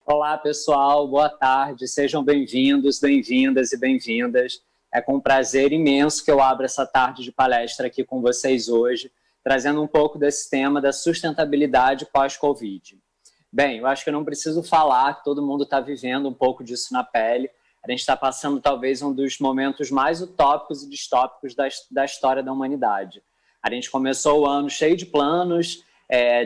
Olá, pessoal, boa tarde, sejam bem-vindos, bem-vindas e bem-vindas. É com um prazer imenso que eu abro essa tarde de palestra aqui com vocês hoje, trazendo um pouco desse tema da sustentabilidade pós-Covid. Bem, eu acho que eu não preciso falar que todo mundo está vivendo um pouco disso na pele. A gente está passando talvez um dos momentos mais utópicos e distópicos da história da humanidade. A gente começou o ano cheio de planos,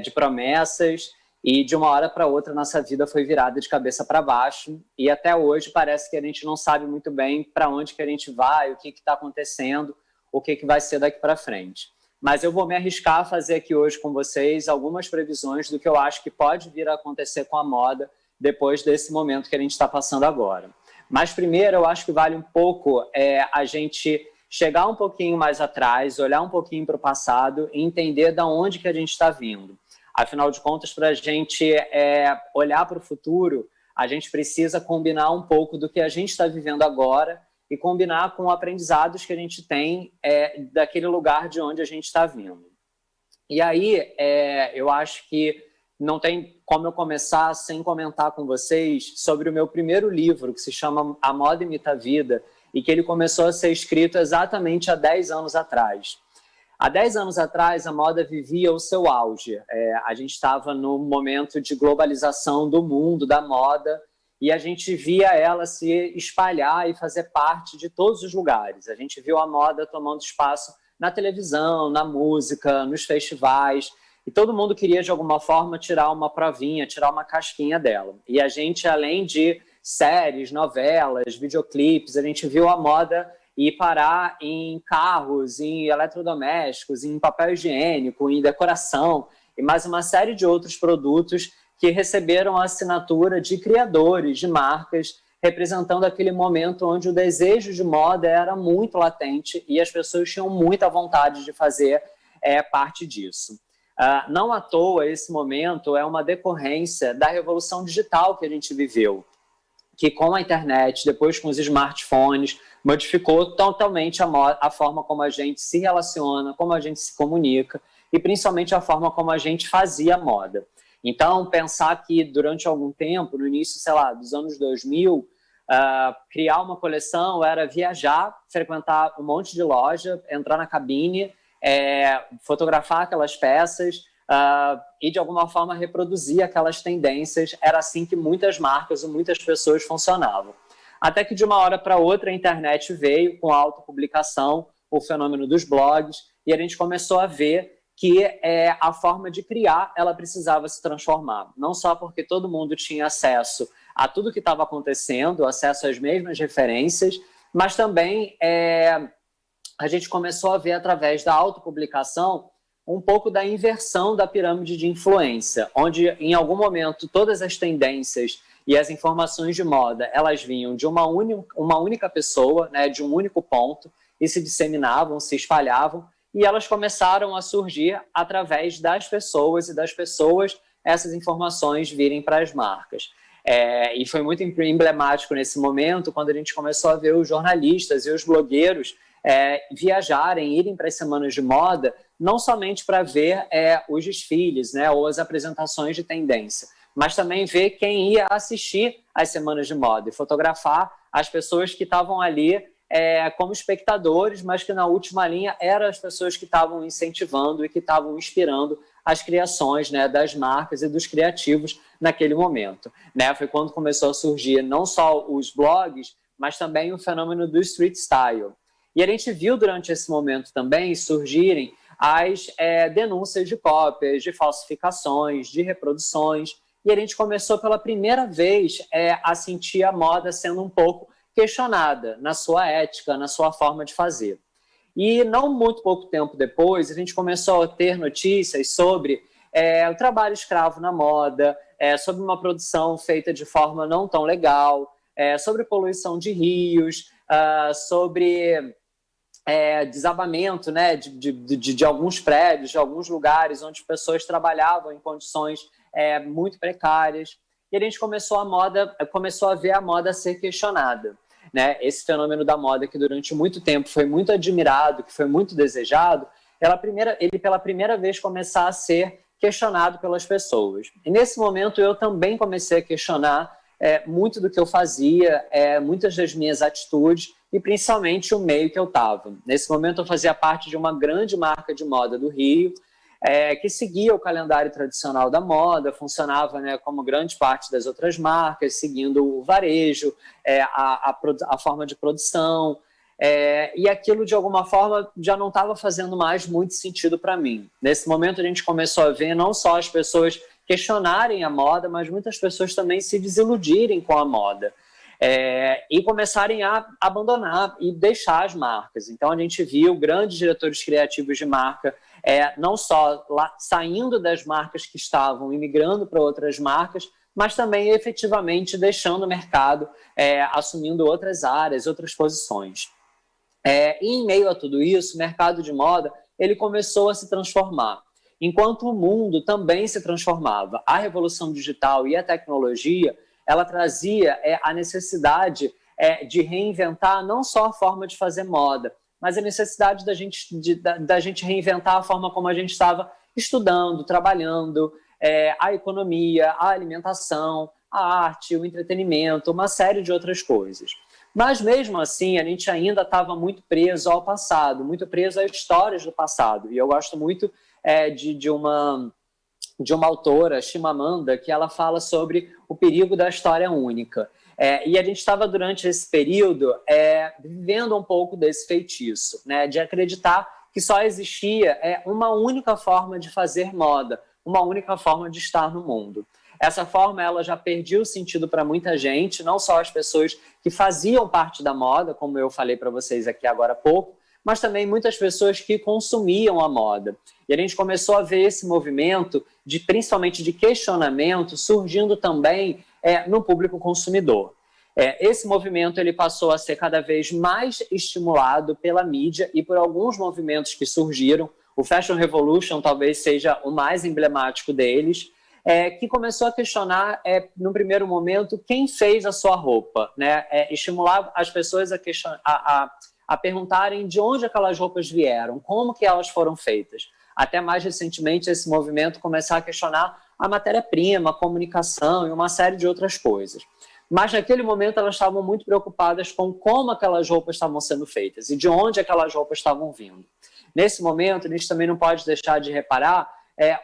de promessas, e de uma hora para outra nossa vida foi virada de cabeça para baixo, e até hoje parece que a gente não sabe muito bem para onde que a gente vai, o que está acontecendo, o que vai ser daqui para frente. Mas eu vou me arriscar a fazer aqui hoje com vocês algumas previsões do que eu acho que pode vir a acontecer com a moda depois desse momento que a gente está passando agora. Mas primeiro eu acho que vale um pouco a gente chegar um pouquinho mais atrás, olhar um pouquinho para o passado e entender de onde que a gente está vindo. Afinal de contas, para a gente olhar para o futuro, a gente precisa combinar um pouco do que a gente está vivendo agora e combinar com aprendizados que a gente tem daquele lugar de onde a gente está vindo. E aí, eu acho que não tem como eu começar sem comentar com vocês sobre o meu primeiro livro, que se chama A Moda Imita a Vida, e que ele começou a ser escrito exatamente há 10 anos atrás. Há 10 anos atrás, a moda vivia o seu auge. A gente estava no momento de globalização do mundo, da moda, e a gente via ela se espalhar e fazer parte de todos os lugares. A gente viu a moda tomando espaço na televisão, na música, nos festivais, e todo mundo queria, de alguma forma, tirar uma provinha, tirar uma casquinha dela. E a gente, além de séries, novelas, videoclipes, a gente viu a moda e parar em carros, em eletrodomésticos, em papel higiênico, em decoração e mais uma série de outros produtos que receberam a assinatura de criadores, de marcas, representando aquele momento onde o desejo de moda era muito latente e as pessoas tinham muita vontade de fazer parte disso. Não à toa, esse momento é uma decorrência da revolução digital que a gente viveu, que com a internet, depois com os smartphones, modificou totalmente a forma como a gente se relaciona, como a gente se comunica e principalmente a forma como a gente fazia moda. Então, pensar que durante algum tempo, no início, sei lá, dos anos 2000, criar uma coleção era viajar, frequentar um monte de loja, entrar na cabine, fotografar aquelas peças, e de alguma forma reproduzir aquelas tendências. Era assim que muitas marcas ou muitas pessoas funcionavam. Até que de uma hora para outra a internet veio com a autopublicação, o fenômeno dos blogs, e a gente começou a ver que a forma de criar ela precisava se transformar. Não só porque todo mundo tinha acesso a tudo que estava acontecendo, acesso às mesmas referências, mas também a gente começou a ver através da autopublicação um pouco da inversão da pirâmide de influência, onde em algum momento todas as tendências e as informações de moda, elas vinham de uma única pessoa, né, de um único ponto, e se disseminavam, se espalhavam, e elas começaram a surgir através das pessoas, e das pessoas essas informações virem para as marcas. E foi muito emblemático nesse momento, quando a gente começou a ver os jornalistas e os blogueiros viajarem, irem para as semanas de moda, não somente para ver os desfiles, né, ou as apresentações de tendência, mas também ver quem ia assistir às semanas de moda e fotografar as pessoas que estavam ali como espectadores, mas que na última linha eram as pessoas que estavam incentivando e que estavam inspirando as criações, né, das marcas e dos criativos naquele momento. Né? Foi quando começou a surgir não só os blogs, mas também o fenômeno do street style. E a gente viu durante esse momento também surgirem as denúncias de cópias, de falsificações, de reproduções, e a gente começou pela primeira vez a sentir a moda sendo um pouco questionada na sua ética, na sua forma de fazer. E não muito pouco tempo depois, a gente começou a ter notícias sobre o trabalho escravo na moda, sobre uma produção feita de forma não tão legal, sobre poluição de rios, sobre desabamento, né, de alguns prédios, de alguns lugares onde pessoas trabalhavam em condições muito precárias. E a gente começou a ver a moda ser questionada. Né? Esse fenômeno da moda que durante muito tempo foi muito admirado, que foi muito desejado, ele pela primeira vez começar a ser questionado pelas pessoas. E nesse momento eu também comecei a questionar muito do que eu fazia, muitas das minhas atitudes e principalmente o meio que eu estava. Nesse momento eu fazia parte de uma grande marca de moda do Rio, que seguia o calendário tradicional da moda, funcionava, né, como grande parte das outras marcas, seguindo o varejo, a forma de produção, e aquilo de alguma forma já não estava fazendo mais muito sentido para mim. Nesse momento a gente começou a ver não só as pessoas questionarem a moda, mas muitas pessoas também se desiludirem com a moda. E começarem a abandonar e deixar as marcas. Então a gente viu grandes diretores criativos de marca não só saindo das marcas que estavam e migrando para outras marcas, mas também efetivamente deixando o mercado, assumindo outras áreas, outras posições. E em meio a tudo isso, o mercado de moda ele começou a se transformar. Enquanto o mundo também se transformava, a revolução digital e a tecnologia, ela trazia a necessidade de reinventar não só a forma de fazer moda, mas a necessidade da gente reinventar a forma como a gente estava estudando, trabalhando, a economia, a alimentação, a arte, o entretenimento, uma série de outras coisas. Mas mesmo assim, a gente ainda estava muito preso ao passado, muito preso às histórias do passado. E eu gosto muito de uma autora, Chimamanda, que ela fala sobre o perigo da história única. E a gente estava, durante esse período, vivendo um pouco desse feitiço, né, de acreditar que só existia uma única forma de fazer moda, uma única forma de estar no mundo. Essa forma ela já perdia o sentido para muita gente, não só as pessoas que faziam parte da moda, como eu falei para vocês aqui agora há pouco, mas também muitas pessoas que consumiam a moda. E a gente começou a ver esse movimento, principalmente de questionamento, surgindo também no público consumidor. Esse movimento ele passou a ser cada vez mais estimulado pela mídia e por alguns movimentos que surgiram. O Fashion Revolution talvez seja o mais emblemático deles, que começou a questionar, no primeiro momento, quem fez a sua roupa, né? Estimular as pessoas a perguntarem de onde aquelas roupas vieram, como que elas foram feitas. Até mais recentemente, esse movimento começar a questionar a matéria-prima, a comunicação e uma série de outras coisas. Mas naquele momento elas estavam muito preocupadas com como aquelas roupas estavam sendo feitas e de onde aquelas roupas estavam vindo. Nesse momento, a gente também não pode deixar de reparar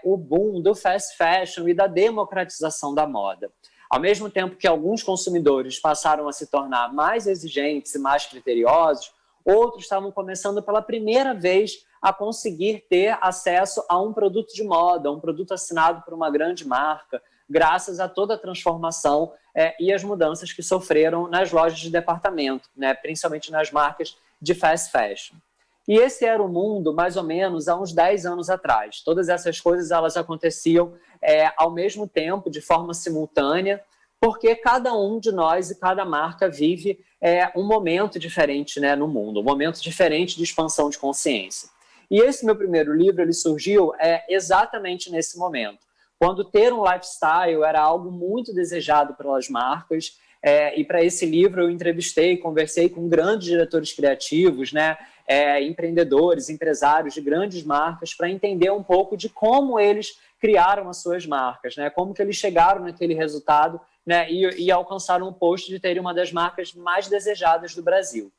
o boom do fast fashion e da democratização da moda. Ao mesmo tempo que alguns consumidores passaram a se tornar mais exigentes e mais criteriosos, outros estavam começando pela primeira vez a conseguir ter acesso a um produto de moda, um produto assinado por uma grande marca, graças a toda a transformação e as mudanças que sofreram nas lojas de departamento, né, principalmente nas marcas de fast fashion. E esse era o mundo, mais ou menos, há uns 10 anos atrás. Todas essas coisas elas aconteciam ao mesmo tempo, de forma simultânea, porque cada um de nós e cada marca vive um momento diferente, né, no mundo, um momento diferente de expansão de consciência. E esse meu primeiro livro ele surgiu exatamente nesse momento, quando ter um lifestyle era algo muito desejado pelas marcas, e para esse livro eu entrevistei, conversei com grandes diretores criativos, né, empreendedores, empresários de grandes marcas, para entender um pouco de como eles criaram as suas marcas, né, como que eles chegaram naquele resultado, né, e alcançaram o posto de terem uma das marcas mais desejadas do Brasil.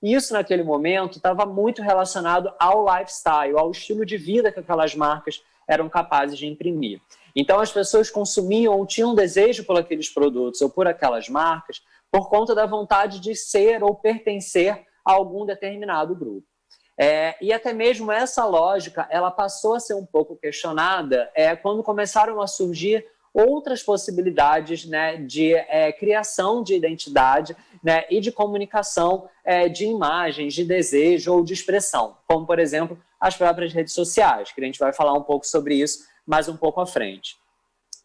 E isso, naquele momento, estava muito relacionado ao lifestyle, ao estilo de vida que aquelas marcas eram capazes de imprimir. Então, as pessoas consumiam ou tinham desejo por aqueles produtos ou por aquelas marcas por conta da vontade de ser ou pertencer a algum determinado grupo. E até mesmo essa lógica ela passou a ser um pouco questionada quando começaram a surgir outras possibilidades, né, de criação de identidade, né, e de comunicação de imagens, de desejo ou de expressão, como, por exemplo, as próprias redes sociais, que a gente vai falar um pouco sobre isso mais um pouco à frente.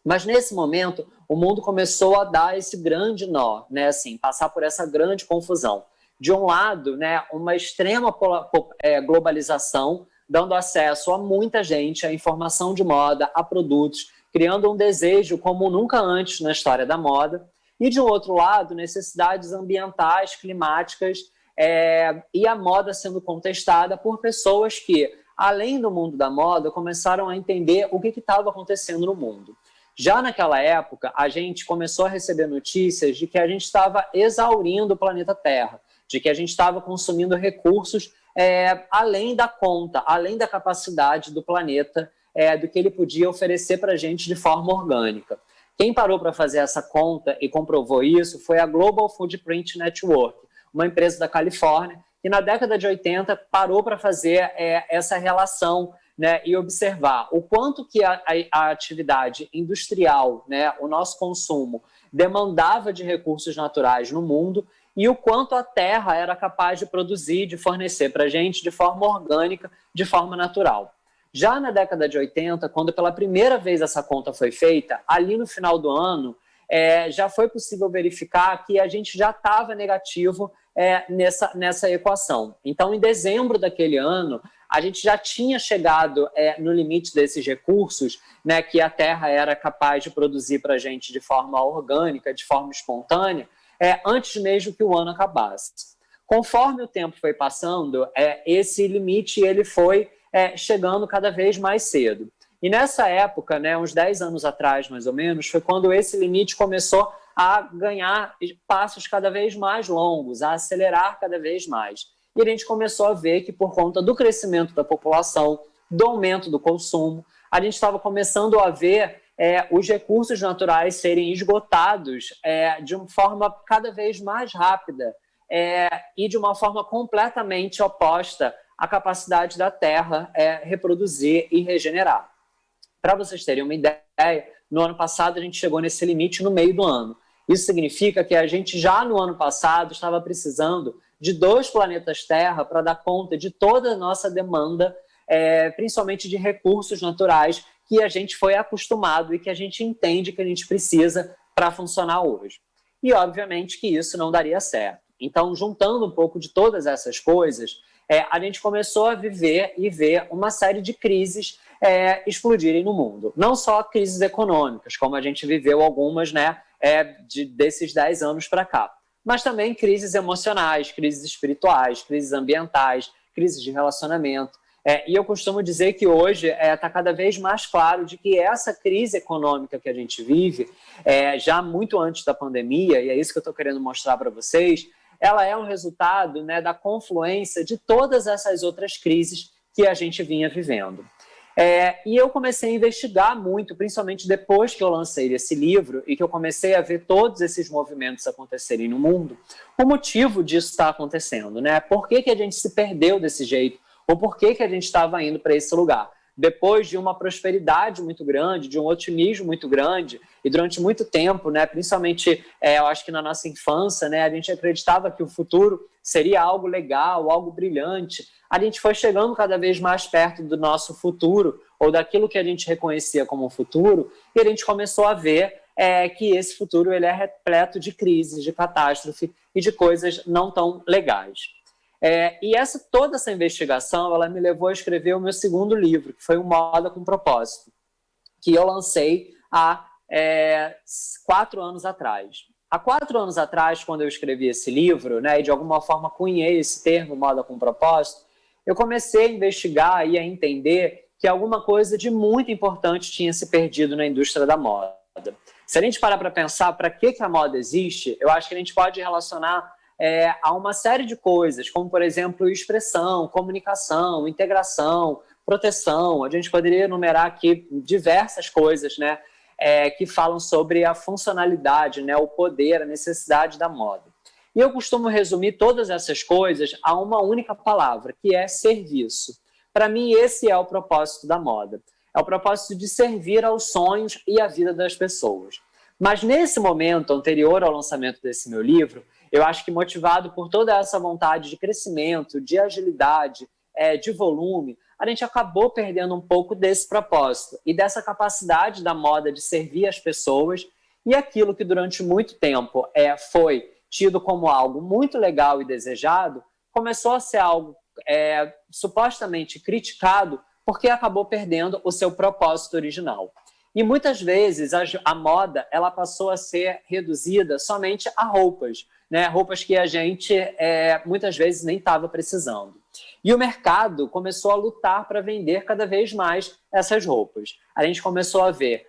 Mas nesse momento, o mundo começou a dar esse grande nó, né, assim, passar por essa grande confusão. De um lado, né, uma extrema globalização, dando acesso a muita gente, a informação de moda, a produtos, criando um desejo como nunca antes na história da moda. E, de um outro lado, necessidades ambientais, climáticas, e a moda sendo contestada por pessoas que, além do mundo da moda, começaram a entender o que estava acontecendo no mundo. Já naquela época, a gente começou a receber notícias de que a gente estava exaurindo o planeta Terra, de que a gente estava consumindo recursos além da conta, além da capacidade do planeta, do que ele podia oferecer para a gente de forma orgânica. Quem parou para fazer essa conta e comprovou isso foi a Global Footprint Network, uma empresa da Califórnia, que na década de 80 parou para fazer essa relação, né, e observar o quanto que a atividade industrial, né, o nosso consumo, demandava de recursos naturais no mundo e o quanto a terra era capaz de produzir, de fornecer para a gente de forma orgânica, de forma natural. Já na década de 80, quando pela primeira vez essa conta foi feita, ali no final do ano, já foi possível verificar que a gente já estava negativo nessa equação. Então, em dezembro daquele ano, a gente já tinha chegado no limite desses recursos, né, que a Terra era capaz de produzir para a gente de forma orgânica, de forma espontânea, antes mesmo que o ano acabasse. Conforme o tempo foi passando, esse limite ele foi chegando cada vez mais cedo. E nessa época, né, uns 10 anos atrás, mais ou menos, foi quando esse limite começou a ganhar passos cada vez mais longos, a acelerar cada vez mais. E a gente começou a ver que, por conta do crescimento da população, do aumento do consumo, a gente estava começando a ver os recursos naturais serem esgotados de uma forma cada vez mais rápida e de uma forma completamente oposta à capacidade da Terra reproduzir e regenerar. Para vocês terem uma ideia, no ano passado a gente chegou nesse limite no meio do ano. Isso significa que a gente já no ano passado estava precisando de 2 planetas Terra para dar conta de toda a nossa demanda, principalmente de recursos naturais que a gente foi acostumado e que a gente entende que a gente precisa para funcionar hoje. E, obviamente, que isso não daria certo. Então, juntando um pouco de todas essas coisas, a gente começou a viver e ver uma série de crises explodirem no mundo. Não só crises econômicas, como a gente viveu algumas, né, desses 10 anos para cá, mas também crises emocionais, crises espirituais, crises ambientais, crises de relacionamento. E eu costumo dizer que hoje está cada vez mais claro de que essa crise econômica que a gente vive, já muito antes da pandemia, e é isso que eu estou querendo mostrar para vocês, ela é um resultado, né, da confluência de todas essas outras crises que a gente vinha vivendo. E eu comecei a investigar muito, principalmente depois que eu lancei esse livro e que eu comecei a ver todos esses movimentos acontecerem no mundo, o motivo disso está acontecendo, né? Por que a gente se perdeu desse jeito? Ou por que a gente estava indo para esse lugar? Depois de uma prosperidade muito grande, de um otimismo muito grande, e durante muito tempo, né, principalmente eu acho que na nossa infância, né, a gente acreditava que o futuro seria algo legal, algo brilhante. A gente foi chegando cada vez mais perto do nosso futuro, ou daquilo que a gente reconhecia como futuro, e a gente começou a ver que esse futuro ele é repleto de crises, de catástrofe e de coisas não tão legais. E toda essa investigação ela me levou a escrever o meu segundo livro, que foi o Moda com Propósito, que eu lancei há 4 anos atrás. Há 4 anos atrás, quando eu escrevi esse livro, né, e de alguma forma cunhei esse termo, Moda com Propósito, eu comecei a investigar e a entender que alguma coisa de muito importante tinha se perdido na indústria da moda. Se a gente parar para pensar para que a moda existe, eu acho que a gente pode relacionar a uma série de coisas, como, por exemplo, expressão, comunicação, integração, proteção. A gente poderia enumerar aqui diversas coisas, né, que falam sobre a funcionalidade, né, o poder, a necessidade da moda. E eu costumo resumir todas essas coisas a uma única palavra, que é serviço. Para mim, esse é o propósito da moda. É o propósito de servir aos sonhos e à vida das pessoas. Mas nesse momento anterior ao lançamento desse meu livro, eu acho que motivado por toda essa vontade de crescimento, de agilidade, de volume, a gente acabou perdendo um pouco desse propósito e dessa capacidade da moda de servir as pessoas, e aquilo que durante muito tempo foi tido como algo muito legal e desejado, começou a ser algo supostamente criticado porque acabou perdendo o seu propósito original. E muitas vezes a moda ela passou a ser reduzida somente a roupas, né? Roupas que a gente muitas vezes nem estava precisando. E o mercado começou a lutar para vender cada vez mais essas roupas. A gente começou a ver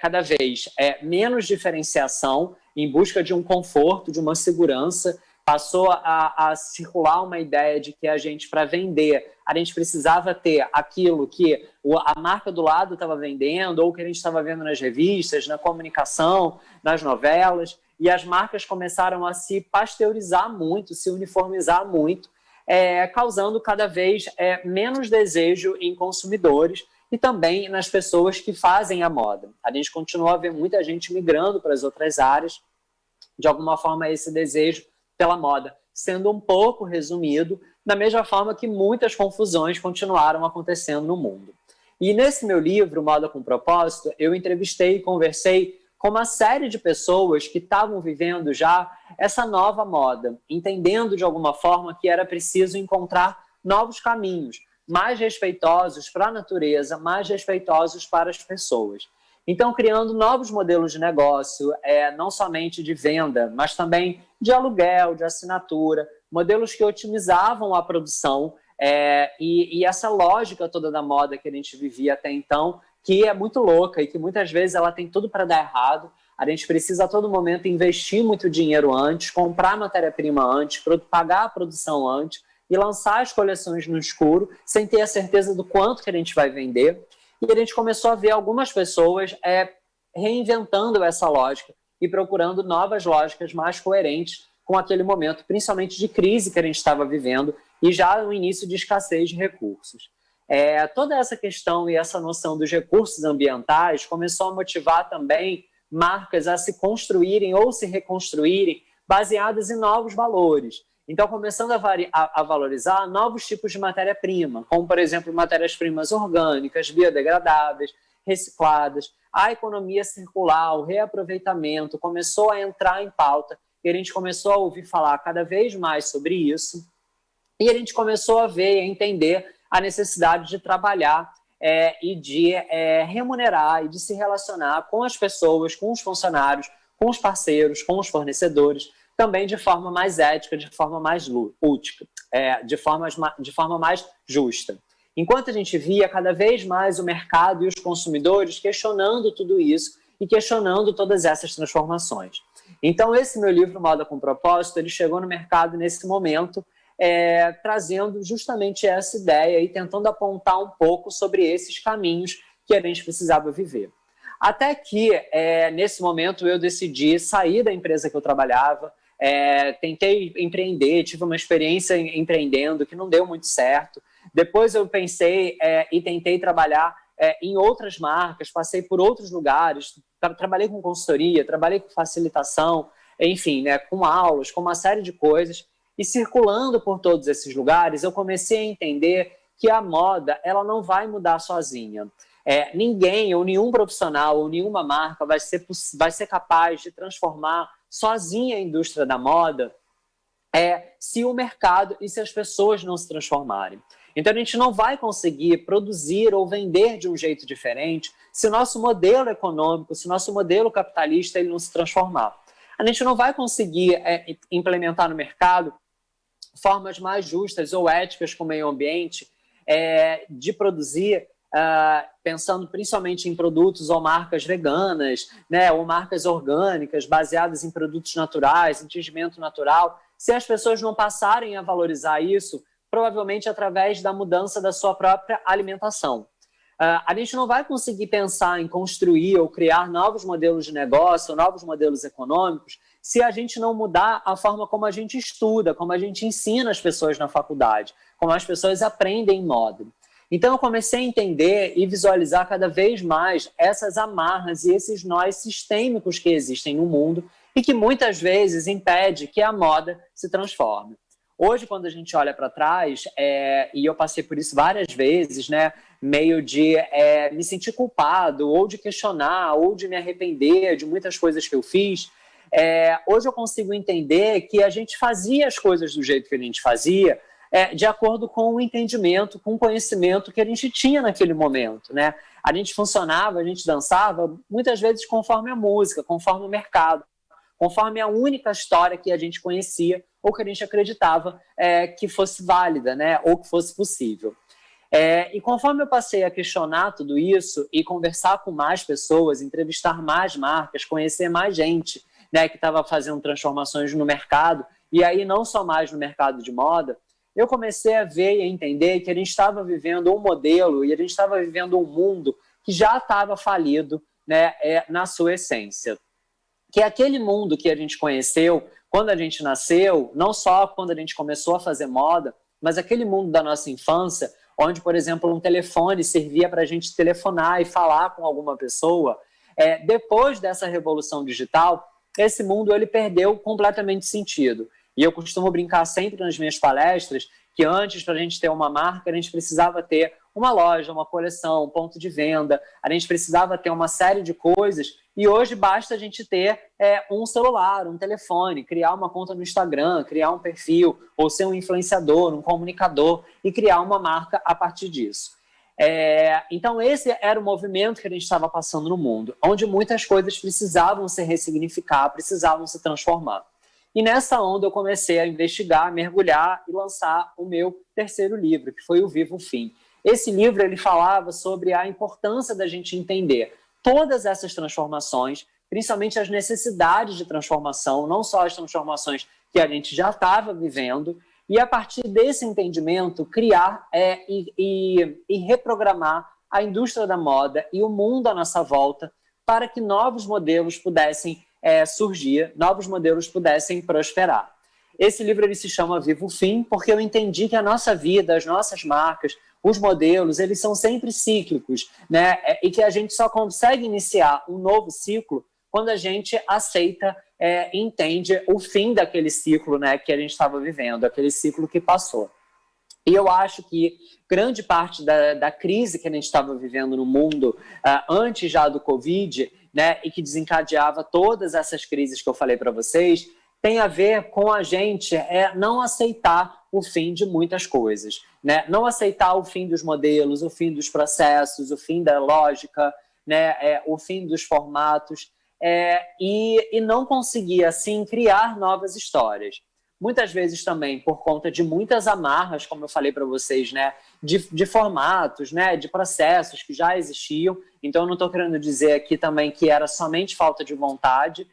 cada vez menos diferenciação em busca de um conforto, de uma segurança. Passou a circular uma ideia de que a gente, para vender, a gente precisava ter aquilo que a marca do lado estava vendendo, ou que a gente estava vendo nas revistas, na comunicação, nas novelas, e as marcas começaram a se pasteurizar muito, se uniformizar muito, causando cada vez menos desejo em consumidores e também nas pessoas que fazem a moda. A gente continua a ver muita gente migrando para as outras áreas, de alguma forma esse desejo pela moda sendo um pouco resumido, da mesma forma que muitas confusões continuaram acontecendo no mundo. E nesse meu livro, Moda com Propósito, eu entrevistei e conversei com uma série de pessoas que estavam vivendo já essa nova moda, entendendo de alguma forma que era preciso encontrar novos caminhos, mais respeitosos para a natureza, mais respeitosos para as pessoas. Então, criando novos modelos de negócio, não somente de venda, mas também de aluguel, de assinatura, modelos que otimizavam a produção e essa lógica toda da moda que a gente vivia até então, que é muito louca e que muitas vezes ela tem tudo para dar errado. A gente precisa a todo momento investir muito dinheiro antes, comprar matéria-prima antes, pagar a produção antes e lançar as coleções no escuro sem ter a certeza do quanto que a gente vai vender. E a gente começou a ver algumas pessoas reinventando essa lógica e procurando novas lógicas mais coerentes com aquele momento, principalmente de crise que a gente estava vivendo e já no início de escassez de recursos. Toda essa questão e essa noção dos recursos ambientais começou a motivar também marcas a se construírem ou se reconstruírem baseadas em novos valores. Então, começando a valorizar novos tipos de matéria-prima, como, por exemplo, matérias-primas orgânicas, biodegradáveis, recicladas, a economia circular, o reaproveitamento começou a entrar em pauta e a gente começou a ouvir falar cada vez mais sobre isso e a gente começou a ver e a entender a necessidade de trabalhar e de remunerar e de se relacionar com as pessoas, com os funcionários, com os parceiros, com os fornecedores, também de forma mais ética, de forma mais útil, de forma mais justa. Enquanto a gente via cada vez mais o mercado e os consumidores questionando tudo isso e questionando todas essas transformações. Então, esse meu livro, Moda com Propósito, ele chegou no mercado nesse momento, trazendo justamente essa ideia e tentando apontar um pouco sobre esses caminhos que a gente precisava viver. Até que, nesse momento, eu decidi sair da empresa que eu trabalhava, tentei empreender, tive uma experiência empreendendo que não deu muito certo. Depois eu pensei e tentei trabalhar em outras marcas, passei por outros lugares, trabalhei com consultoria, trabalhei com facilitação, enfim, com aulas, com uma série de coisas. E circulando por todos esses lugares, eu comecei a entender que a moda ela não vai mudar sozinha. Ninguém, ou nenhum profissional, ou nenhuma marca vai ser capaz de transformar sozinha a indústria da moda se o mercado e se as pessoas não se transformarem. Então, a gente não vai conseguir produzir ou vender de um jeito diferente se o nosso modelo econômico, se o nosso modelo capitalista ele não se transformar. A gente não vai conseguir implementar no mercado formas mais justas ou éticas com o meio ambiente de produzir, pensando principalmente em produtos ou marcas veganas, ou marcas orgânicas, baseadas em produtos naturais, em tingimento natural, se as pessoas não passarem a valorizar isso, provavelmente através da mudança da sua própria alimentação. A gente não vai conseguir pensar em construir ou criar novos modelos de negócio, novos modelos econômicos, se a gente não mudar a forma como a gente estuda, como a gente ensina as pessoas na faculdade, como as pessoas aprendem moda. Então, eu comecei a entender e visualizar cada vez mais essas amarras e esses nós sistêmicos que existem no mundo e que muitas vezes impede que a moda se transforme. Hoje, quando a gente olha para trás, e eu passei por isso várias vezes, meio de me sentir culpado, ou de questionar, ou de me arrepender de muitas coisas que eu fiz, hoje eu consigo entender que a gente fazia as coisas do jeito que a gente fazia, de acordo com o entendimento, com o conhecimento que a gente tinha naquele momento. A gente funcionava, a gente dançava, muitas vezes conforme a música, conforme o mercado, conforme a única história que a gente conhecia, ou que a gente acreditava que fosse válida, né, ou que fosse possível. E conforme eu passei a questionar tudo isso e conversar com mais pessoas, entrevistar mais marcas, conhecer mais gente, né, que estava fazendo transformações no mercado, e aí não só mais no mercado de moda, eu comecei a ver e a entender que a gente estava vivendo um modelo e a gente estava vivendo um mundo que já estava falido, né, na sua essência. Que é aquele mundo que a gente conheceu quando a gente nasceu, não só quando a gente começou a fazer moda, mas aquele mundo da nossa infância, onde, por exemplo, um telefone servia para a gente telefonar e falar com alguma pessoa. Depois dessa revolução digital, esse mundo ele perdeu completamente sentido. E eu costumo brincar sempre nas minhas palestras que antes, para a gente ter uma marca, a gente precisava ter uma loja, uma coleção, um ponto de venda, a gente precisava ter uma série de coisas, e hoje basta a gente ter um celular, um telefone, criar uma conta no Instagram, criar um perfil, ou ser um influenciador, um comunicador, e criar uma marca a partir disso. Então esse era o movimento que a gente estava passando no mundo, onde muitas coisas precisavam se ressignificar, precisavam se transformar. E nessa onda eu comecei a investigar, mergulhar e lançar o meu terceiro livro, que foi o Viva o Fim. Esse livro ele falava sobre a importância da gente entender todas essas transformações, principalmente as necessidades de transformação, não só as transformações que a gente já estava vivendo, e a partir desse entendimento criar e reprogramar a indústria da moda e o mundo à nossa volta para que novos modelos pudessem surgir, novos modelos pudessem prosperar. Esse livro ele se chama Viva o Fim, porque eu entendi que a nossa vida, as nossas marcas, os modelos, eles são sempre cíclicos, né? E que a gente só consegue iniciar um novo ciclo quando a gente aceita e entende o fim daquele ciclo, né, que a gente estava vivendo, aquele ciclo que passou. E eu acho que grande parte da crise que a gente estava vivendo no mundo, antes já do Covid, né, e que desencadeava todas essas crises que eu falei para vocês, tem a ver com a gente não aceitar o fim de muitas coisas, né? Não aceitar o fim dos modelos, o fim dos processos, o fim da lógica, né? O fim dos formatos, e não conseguir, assim, criar novas histórias. Muitas vezes também por conta de muitas amarras, como eu falei para vocês, né, de formatos, né, de processos que já existiam. Então, eu não estou querendo dizer aqui também que era somente falta de vontade.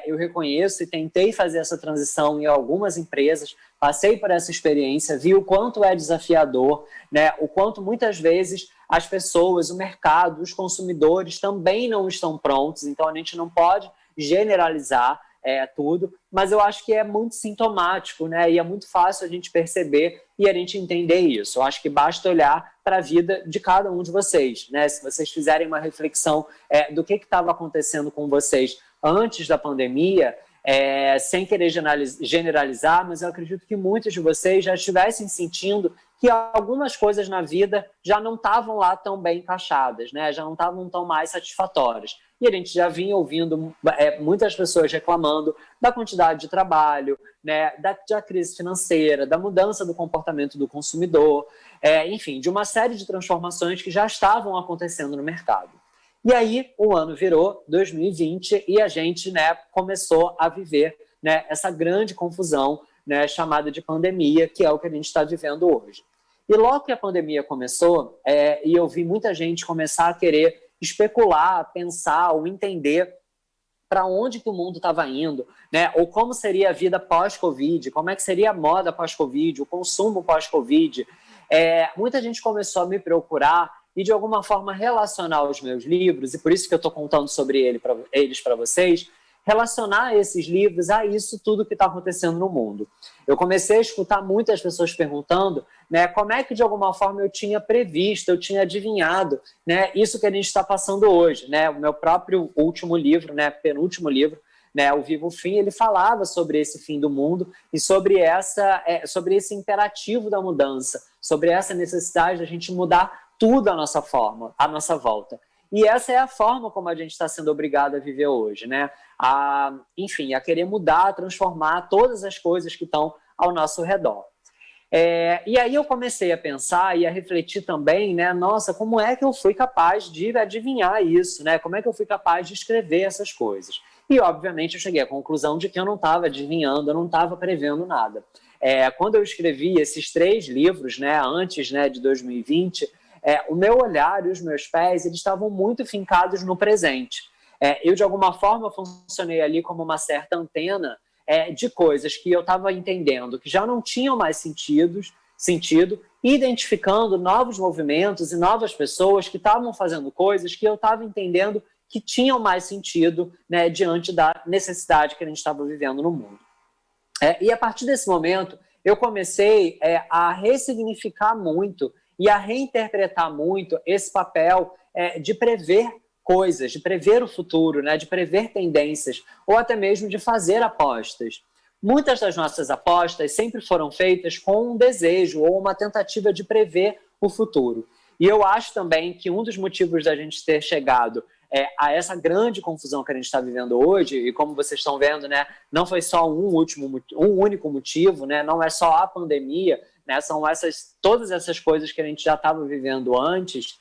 Eu reconheço e tentei fazer essa transição em algumas empresas, passei por essa experiência, vi o quanto é desafiador, né, o quanto muitas vezes as pessoas, o mercado, os consumidores também não estão prontos. Então, a gente não pode generalizar tudo, mas eu acho que é muito sintomático, né? E é muito fácil a gente perceber e a gente entender isso. Eu acho que basta olhar para a vida de cada um de vocês, né? Se vocês fizerem uma reflexão do que estava acontecendo com vocês antes da pandemia, sem querer generalizar, mas eu acredito que muitos de vocês já estivessem sentindo que algumas coisas na vida já não estavam lá tão bem encaixadas, né? Já não estavam tão mais satisfatórias. E a gente já vinha ouvindo muitas pessoas reclamando da quantidade de trabalho, né? da crise financeira, da mudança do comportamento do consumidor, enfim, de uma série de transformações que já estavam acontecendo no mercado. E aí o ano virou 2020 e a gente, né, começou a viver, né, essa grande confusão, né, chamada de pandemia, que é o que a gente está vivendo hoje. E logo que a pandemia começou, e eu vi muita gente começar a querer especular, pensar ou entender para onde que o mundo estava indo, né, ou como seria a vida pós-Covid, como é que seria a moda pós-Covid, o consumo pós-Covid. Muita gente começou a me procurar e de alguma forma relacionar os meus livros, e por isso que eu estou contando sobre eles para vocês, relacionar esses livros a isso tudo que está acontecendo no mundo. Eu comecei a escutar muitas pessoas perguntando, né, como é que de alguma forma eu tinha previsto, eu tinha adivinhado, né, isso que a gente está passando hoje. Né? O meu próprio último livro, né, penúltimo livro, né, o Viva o Fim, ele falava sobre esse fim do mundo e sobre esse imperativo da mudança, sobre essa necessidade da gente mudar tudo à nossa forma, à nossa volta. E essa é a forma como a gente está sendo obrigado a viver hoje, né? Enfim, a querer mudar, transformar todas as coisas que estão ao nosso redor. E aí eu comecei a pensar e a refletir também, né? Nossa, como é que eu fui capaz de adivinhar isso, né? Como é que eu fui capaz de escrever essas coisas? E, obviamente, eu cheguei à conclusão de que eu não estava adivinhando, eu não estava prevendo nada. Quando eu escrevi esses 3 livros, né, antes, né, de 2020, o meu olhar e os meus pés eles estavam muito fincados no presente. Eu, de alguma forma, funcionei ali como uma certa antena de coisas que eu estava entendendo que já não tinham mais sentido, identificando novos movimentos e novas pessoas que estavam fazendo coisas que eu estava entendendo que tinham mais sentido, né, diante da necessidade que a gente estava vivendo no mundo. E a partir desse momento, eu comecei a ressignificar muito e a reinterpretar muito esse papel de prever coisas, de prever o futuro, né, de prever tendências, ou até mesmo de fazer apostas. Muitas das nossas apostas sempre foram feitas com um desejo ou uma tentativa de prever o futuro. E eu acho também que um dos motivos da gente ter chegado a essa grande confusão que a gente está vivendo hoje, e como vocês estão vendo, né, não foi só um único motivo, né, não é só a pandemia, né, são todas essas coisas que a gente já estava vivendo antes.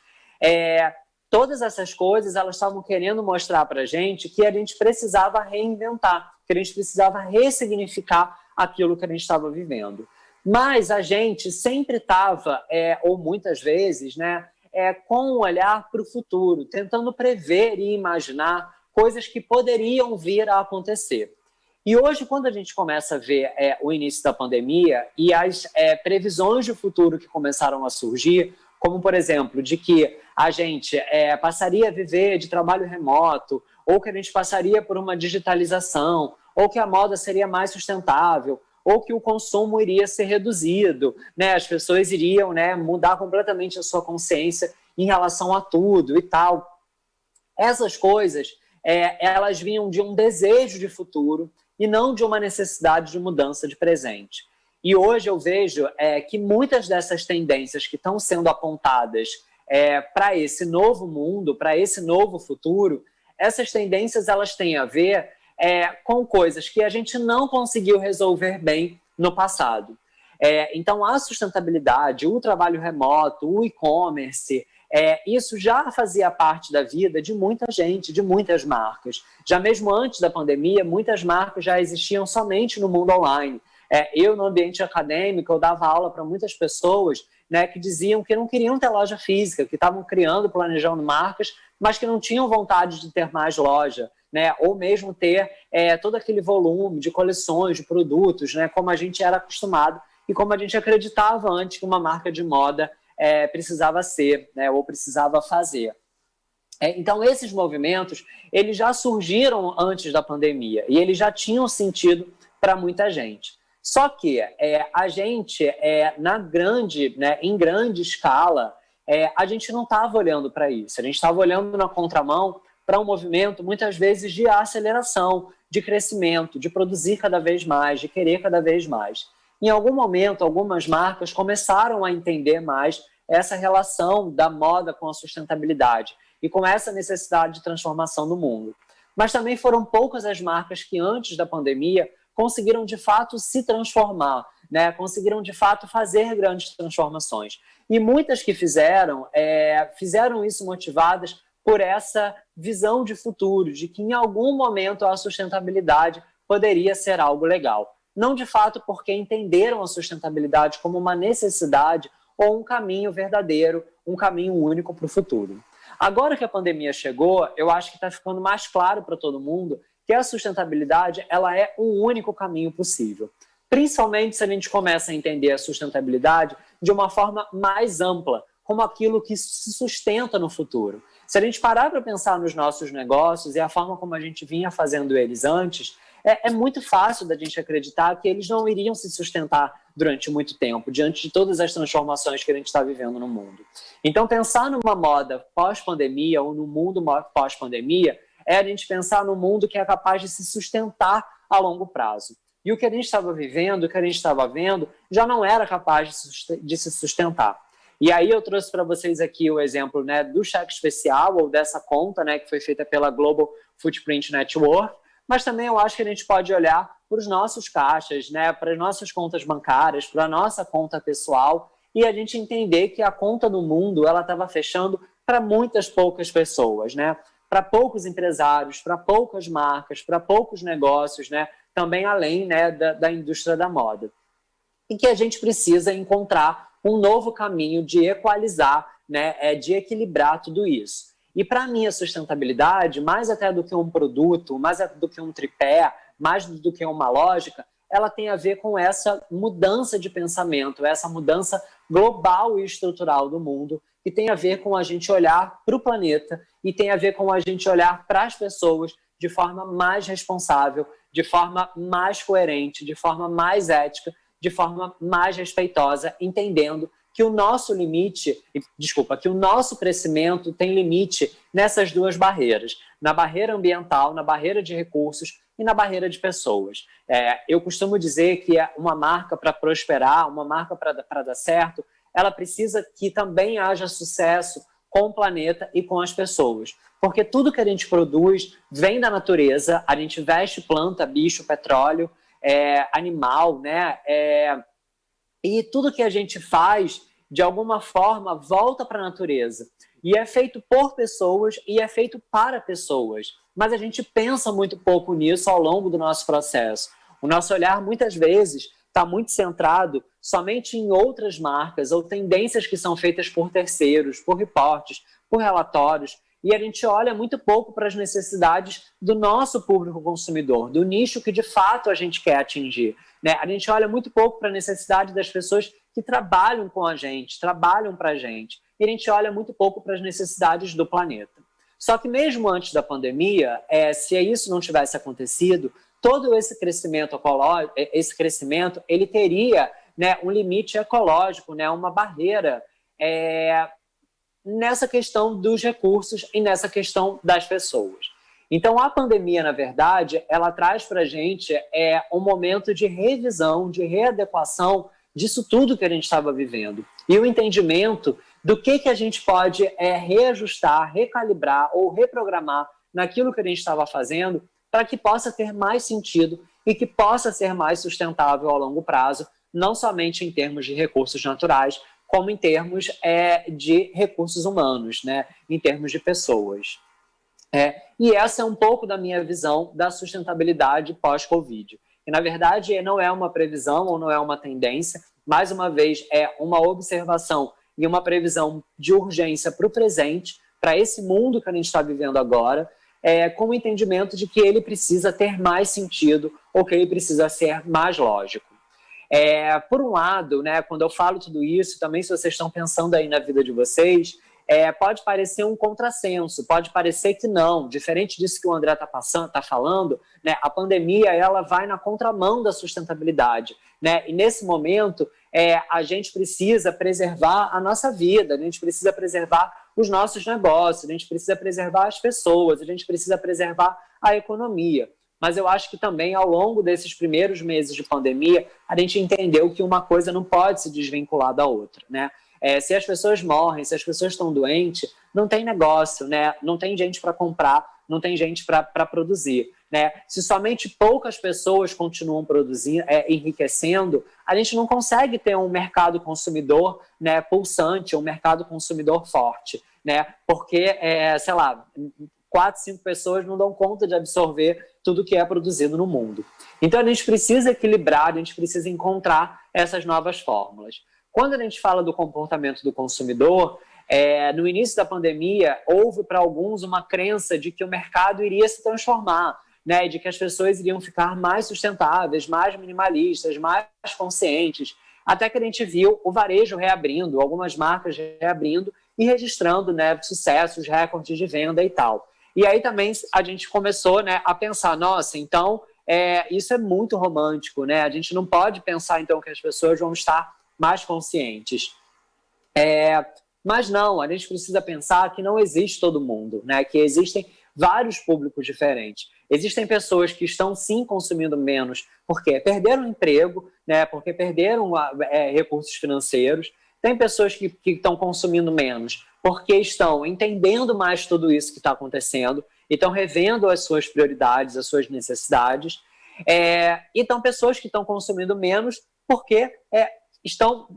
Todas essas coisas elas estavam querendo mostrar para a gente que a gente precisava reinventar, que a gente precisava ressignificar aquilo que a gente estava vivendo. Mas a gente sempre estava, ou muitas vezes, né, com um olhar para o futuro, tentando prever e imaginar coisas que poderiam vir a acontecer. E hoje, quando a gente começa a ver o início da pandemia e as previsões de futuro que começaram a surgir, como, por exemplo, de que a gente passaria a viver de trabalho remoto, ou que a gente passaria por uma digitalização, ou que a moda seria mais sustentável, ou que o consumo iria ser reduzido, né? As pessoas iriam, né, mudar completamente a sua consciência em relação a tudo e tal. Essas coisas, elas vinham de um desejo de futuro e não de uma necessidade de mudança de presente. E hoje eu vejo que muitas dessas tendências que estão sendo apontadas para esse novo mundo, para esse novo futuro, essas tendências elas têm a ver com coisas que a gente não conseguiu resolver bem no passado. Então, a sustentabilidade, o trabalho remoto, o e-commerce, isso já fazia parte da vida de muita gente, de muitas marcas. Já mesmo antes da pandemia, muitas marcas já existiam somente no mundo online. Eu, no ambiente acadêmico, eu dava aula para muitas pessoas, né, que diziam que não queriam ter loja física, que estavam criando, planejando marcas, mas que não tinham vontade de ter mais loja, né, ou mesmo ter todo aquele volume de coleções, de produtos, né, como a gente era acostumado e como a gente acreditava antes que uma marca de moda precisava ser, né, ou precisava fazer. Então, esses movimentos, eles já surgiram antes da pandemia e eles já tinham sentido para muita gente. Só que a gente, em grande escala, a gente não estava olhando para isso. A gente estava olhando na contramão para um movimento, muitas vezes, de aceleração, de crescimento, de produzir cada vez mais, de querer cada vez mais. Em algum momento, algumas marcas começaram a entender mais essa relação da moda com a sustentabilidade e com essa necessidade de transformação no mundo. Mas também foram poucas as marcas que, antes da pandemia, conseguiram, de fato, se transformar, né? Conseguiram, de fato, fazer grandes transformações. E muitas que fizeram isso motivadas por essa visão de futuro, de que em algum momento a sustentabilidade poderia ser algo legal. Não, de fato, porque entenderam a sustentabilidade como uma necessidade ou um caminho verdadeiro, um caminho único para o futuro. Agora que a pandemia chegou, eu acho que está ficando mais claro para todo mundo que a sustentabilidade ela é o único caminho possível. Principalmente se a gente começa a entender a sustentabilidade de uma forma mais ampla, como aquilo que se sustenta no futuro. Se a gente parar para pensar nos nossos negócios e a forma como a gente vinha fazendo eles antes, é muito fácil da gente acreditar que eles não iriam se sustentar durante muito tempo, diante de todas as transformações que a gente está vivendo no mundo. Então, pensar numa moda pós-pandemia ou no mundo pós-pandemia é a gente pensar num mundo que é capaz de se sustentar a longo prazo. E o que a gente estava vivendo, o que a gente estava vendo, já não era capaz de se sustentar. E aí eu trouxe para vocês aqui o exemplo, né, do cheque especial, ou dessa conta, né, que foi feita pela Global Footprint Network, mas também eu acho que a gente pode olhar para os nossos caixas, né, para as nossas contas bancárias, para a nossa conta pessoal, e a gente entender que a conta no mundo ela estava fechando para muitas poucas pessoas, né? para poucos empresários, para poucas marcas, para poucos negócios, né? Também além, né, da indústria da moda. E que a gente precisa encontrar um novo caminho de equalizar, né, de equilibrar tudo isso. E para mim a sustentabilidade, mais até do que um produto, mais do que um tripé, mais do que uma lógica, ela tem a ver com essa mudança de pensamento, essa mudança global e estrutural do mundo, que tem a ver com a gente olhar para o planeta e tem a ver com a gente olhar para as pessoas de forma mais responsável, de forma mais coerente, de forma mais ética, de forma mais respeitosa, entendendo que o nosso limite, que o nosso crescimento tem limite nessas duas barreiras, na barreira ambiental, na barreira de recursos e na barreira de pessoas. Eu costumo dizer que uma marca para prosperar, uma marca para dar certo, ela precisa que também haja sucesso com o planeta e com as pessoas. Porque tudo que a gente produz vem da natureza, a gente veste planta, bicho, petróleo, animal, né? E tudo que a gente faz, de alguma forma, volta para a natureza. E é feito por pessoas e é feito para pessoas. Mas a gente pensa muito pouco nisso ao longo do nosso processo. O nosso olhar, muitas vezes, está muito centrado somente em outras marcas ou tendências que são feitas por terceiros, por reportes, por relatórios. E a gente olha muito pouco para as necessidades do nosso público consumidor, do nicho que de fato a gente quer atingir, né? A gente olha muito pouco para a necessidade das pessoas que trabalham com a gente, trabalham para a gente. E a gente olha muito pouco para as necessidades do planeta. Só que mesmo antes da pandemia, se isso não tivesse acontecido, todo esse crescimento ecológico, ele teria, né, um limite ecológico, né, uma barreira nessa questão dos recursos e nessa questão das pessoas. Então, a pandemia, na verdade, ela traz para a gente um momento de revisão, de readequação disso tudo que a gente estava vivendo. E o entendimento do que a gente pode reajustar, recalibrar ou reprogramar naquilo que a gente estava fazendo para que possa ter mais sentido e que possa ser mais sustentável ao longo prazo, não somente em termos de recursos naturais, como em termos de recursos humanos, né? Em termos de pessoas. E essa é um pouco da minha visão da sustentabilidade pós-Covid. E, na verdade, não é uma previsão ou não é uma tendência, mais uma vez, é uma observação e uma previsão de urgência para o presente, para esse mundo que a gente está vivendo agora, com o entendimento de que ele precisa ter mais sentido ou que ele precisa ser mais lógico. Por um lado, né, quando eu falo tudo isso, também se vocês estão pensando aí na vida de vocês, pode parecer um contrassenso, pode parecer que não, diferente disso que o André está falando, né, a pandemia ela vai na contramão da sustentabilidade, né, e nesse momento a gente precisa preservar a nossa vida, a gente precisa preservar os nossos negócios, a gente precisa preservar as pessoas, a gente precisa preservar a economia. Mas eu acho que também ao longo desses primeiros meses de pandemia, a gente entendeu que uma coisa não pode se desvincular da outra, né? Se as pessoas morrem, se as pessoas estão doentes, não tem negócio, né? Não tem gente para comprar, não tem gente para produzir, né? Se somente poucas pessoas continuam produzindo, enriquecendo, a gente não consegue ter um mercado consumidor, né, pulsante, um mercado consumidor forte, né? Porque, sei lá, 4, 5 pessoas não dão conta de absorver tudo que é produzido no mundo. Então a gente precisa equilibrar, a gente precisa encontrar essas novas fórmulas. Quando a gente fala do comportamento do consumidor, no início da pandemia, houve para alguns uma crença de que o mercado iria se transformar, né, de que as pessoas iriam ficar mais sustentáveis, mais minimalistas, mais conscientes, até que a gente viu o varejo reabrindo, algumas marcas reabrindo e registrando, né, sucessos, recordes de venda e tal. E aí também a gente começou, né, a pensar, nossa, então isso é muito romântico, né? A gente não pode pensar então que as pessoas vão estar mais conscientes. Mas não, a gente precisa pensar que não existe todo mundo, né? Que existem vários públicos diferentes. Existem pessoas que estão sim consumindo menos porque perderam emprego, né? Porque perderam recursos financeiros. Tem pessoas que estão consumindo menos porque estão entendendo mais tudo isso que está acontecendo e estão revendo as suas prioridades, as suas necessidades. E estão pessoas que estão consumindo menos porque estão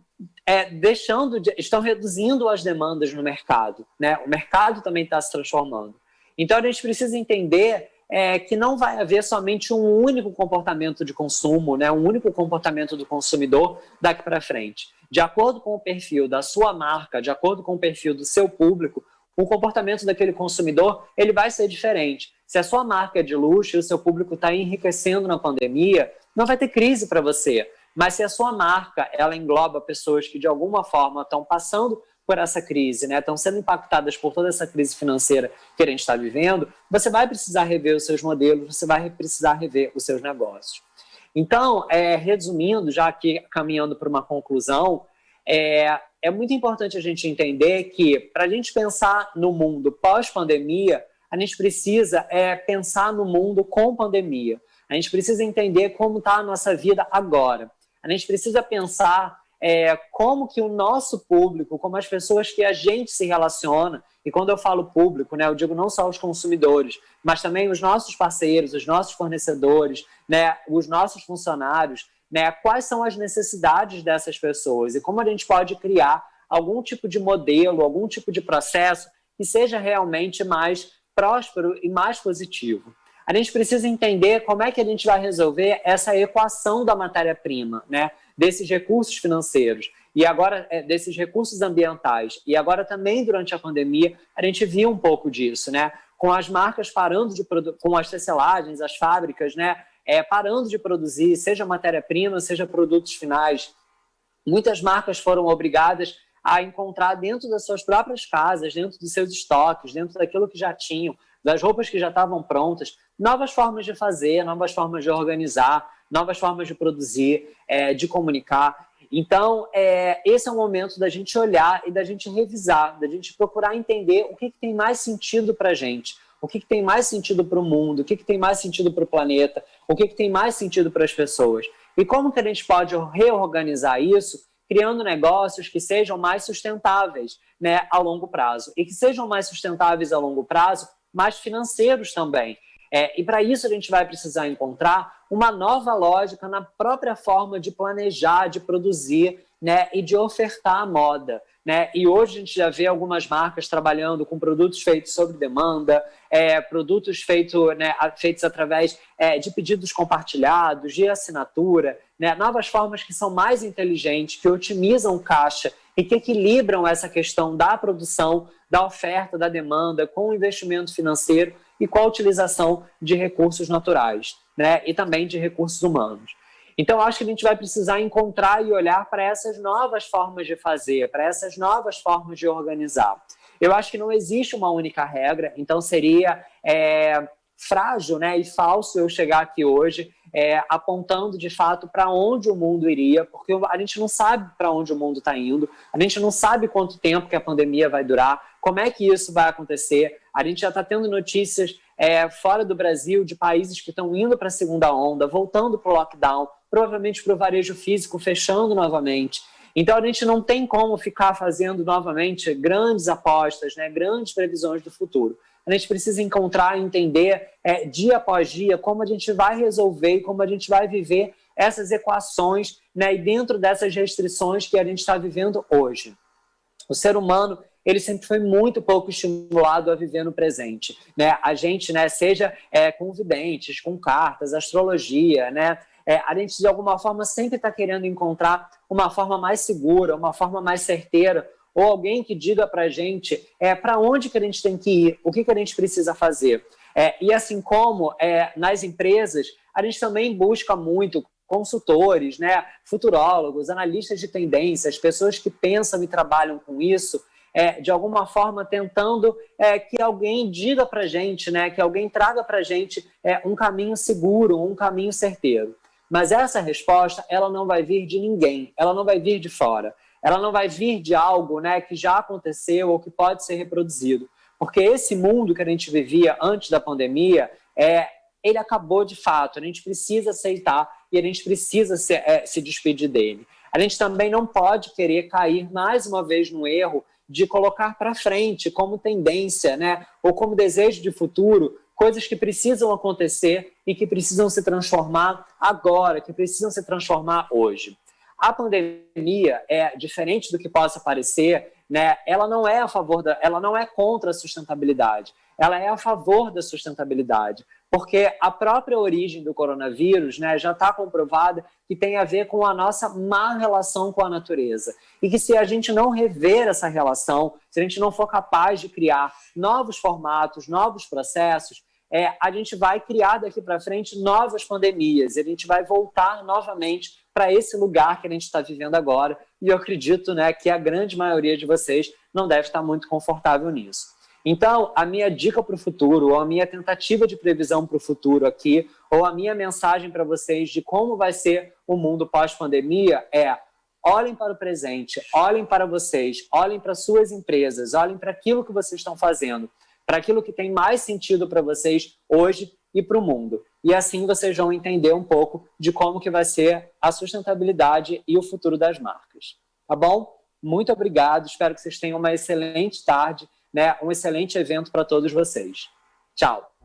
estão reduzindo as demandas no mercado, né? O mercado também está se transformando. Então, a gente precisa entender que não vai haver somente um único comportamento de consumo, né, um único comportamento do consumidor daqui para frente. De acordo com o perfil da sua marca, de acordo com o perfil do seu público, o comportamento daquele consumidor ele vai ser diferente. Se a sua marca é de luxo e o seu público está enriquecendo na pandemia, não vai ter crise para você. Mas se a sua marca ela engloba pessoas que de alguma forma estão passando por essa crise, né, estão sendo impactadas por toda essa crise financeira que a gente está vivendo, você vai precisar rever os seus modelos, você vai precisar rever os seus negócios. Então, resumindo, já aqui caminhando para uma conclusão, é muito importante a gente entender que, para a gente pensar no mundo pós-pandemia, a gente precisa pensar no mundo com pandemia. A gente precisa entender como está a nossa vida agora. A gente precisa pensar como que o nosso público, como as pessoas que a gente se relaciona, e quando eu falo público, né, eu digo não só os consumidores, mas também os nossos parceiros, os nossos fornecedores, né, os nossos funcionários, né, quais são as necessidades dessas pessoas e como a gente pode criar algum tipo de modelo, algum tipo de processo que seja realmente mais próspero e mais positivo. A gente precisa entender como é que a gente vai resolver essa equação da matéria-prima, né, desses recursos financeiros e agora desses recursos ambientais. E agora também durante a pandemia a gente viu um pouco disso, né, com as marcas parando de com as tecelagens, as fábricas, né, parando de produzir, seja matéria-prima, seja produtos finais. Muitas marcas foram obrigadas a encontrar dentro das suas próprias casas, dentro dos seus estoques, dentro daquilo que já tinham, das roupas que já estavam prontas, novas formas de fazer, novas formas de organizar, novas formas de produzir, de comunicar. Então, esse é o momento da gente olhar e da gente revisar, da gente procurar entender o que tem mais sentido para a gente, o que tem mais sentido para o mundo, o que tem mais sentido para o planeta, o que tem mais sentido para as pessoas. E como que a gente pode reorganizar isso, criando negócios que sejam mais sustentáveis, né, a longo prazo. E que sejam mais sustentáveis a longo prazo, mais financeiros também. E para isso a gente vai precisar encontrar uma nova lógica na própria forma de planejar, de produzir, né, e de ofertar a moda. Né? E hoje a gente já vê algumas marcas trabalhando com produtos feitos sob demanda, produtos feitos através de pedidos compartilhados, de assinatura, né? Novas formas que são mais inteligentes, que otimizam o caixa e que equilibram essa questão da produção, da oferta, da demanda, com o investimento financeiro e com a utilização de recursos naturais, né? E também de recursos humanos. Então, acho que a gente vai precisar encontrar e olhar para essas novas formas de fazer, para essas novas formas de organizar. Eu acho que não existe uma única regra, então seria frágil, né, e falso eu chegar aqui hoje apontando de fato para onde o mundo iria, porque a gente não sabe para onde o mundo está indo, a gente não sabe quanto tempo que a pandemia vai durar, como é que isso vai acontecer. A gente já está tendo notícias fora do Brasil de países que estão indo para a segunda onda, voltando para o lockdown, provavelmente para o varejo físico fechando novamente. Então, a gente não tem como ficar fazendo novamente grandes apostas, né, grandes previsões do futuro. A gente precisa encontrar e entender dia após dia como a gente vai resolver e como a gente vai viver essas equações, né, e dentro dessas restrições que a gente está vivendo hoje. O ser humano ele sempre foi muito pouco estimulado a viver no presente. Né? A gente, né, seja com videntes, com cartas, astrologia, né? A gente, de alguma forma, sempre está querendo encontrar uma forma mais segura, uma forma mais certeira, ou alguém que diga para a gente para onde que a gente tem que ir, o que a gente precisa fazer. E assim como nas empresas, a gente também busca muito consultores, né, futurólogos, analistas de tendências, pessoas que pensam e trabalham com isso, de alguma forma tentando que alguém diga para a gente, né, que alguém traga para a gente um caminho seguro, um caminho certeiro. Mas essa resposta, ela não vai vir de ninguém, ela não vai vir de fora, ela não vai vir de algo, né, que já aconteceu ou que pode ser reproduzido. Porque esse mundo que a gente vivia antes da pandemia, ele acabou de fato, a gente precisa aceitar e a gente precisa se despedir dele. A gente também não pode querer cair mais uma vez no erro de colocar para frente como tendência, né, ou como desejo de futuro, coisas que precisam acontecer e que precisam se transformar agora, que precisam se transformar hoje. A pandemia diferente do que possa parecer, né, ela não é contra a sustentabilidade. ela é a favor da sustentabilidade, porque a própria origem do coronavírus, né, já está comprovada que tem a ver com a nossa má relação com a natureza. E que se a gente não rever essa relação, se a gente não for capaz de criar novos formatos, novos processos, a gente vai criar daqui para frente novas pandemias, e a gente vai voltar novamente para esse lugar que a gente está vivendo agora, e eu acredito, né, que a grande maioria de vocês não deve estar muito confortável nisso. Então, a minha dica para o futuro, ou a minha tentativa de previsão para o futuro aqui, ou a minha mensagem para vocês de como vai ser o mundo pós-pandemia olhem para o presente, olhem para vocês, olhem para suas empresas, olhem para aquilo que vocês estão fazendo, para aquilo que tem mais sentido para vocês hoje e para o mundo. E assim vocês vão entender um pouco de como que vai ser a sustentabilidade e o futuro das marcas. Tá bom? Muito obrigado, espero que vocês tenham uma excelente tarde, né? Um excelente evento para todos vocês. Tchau!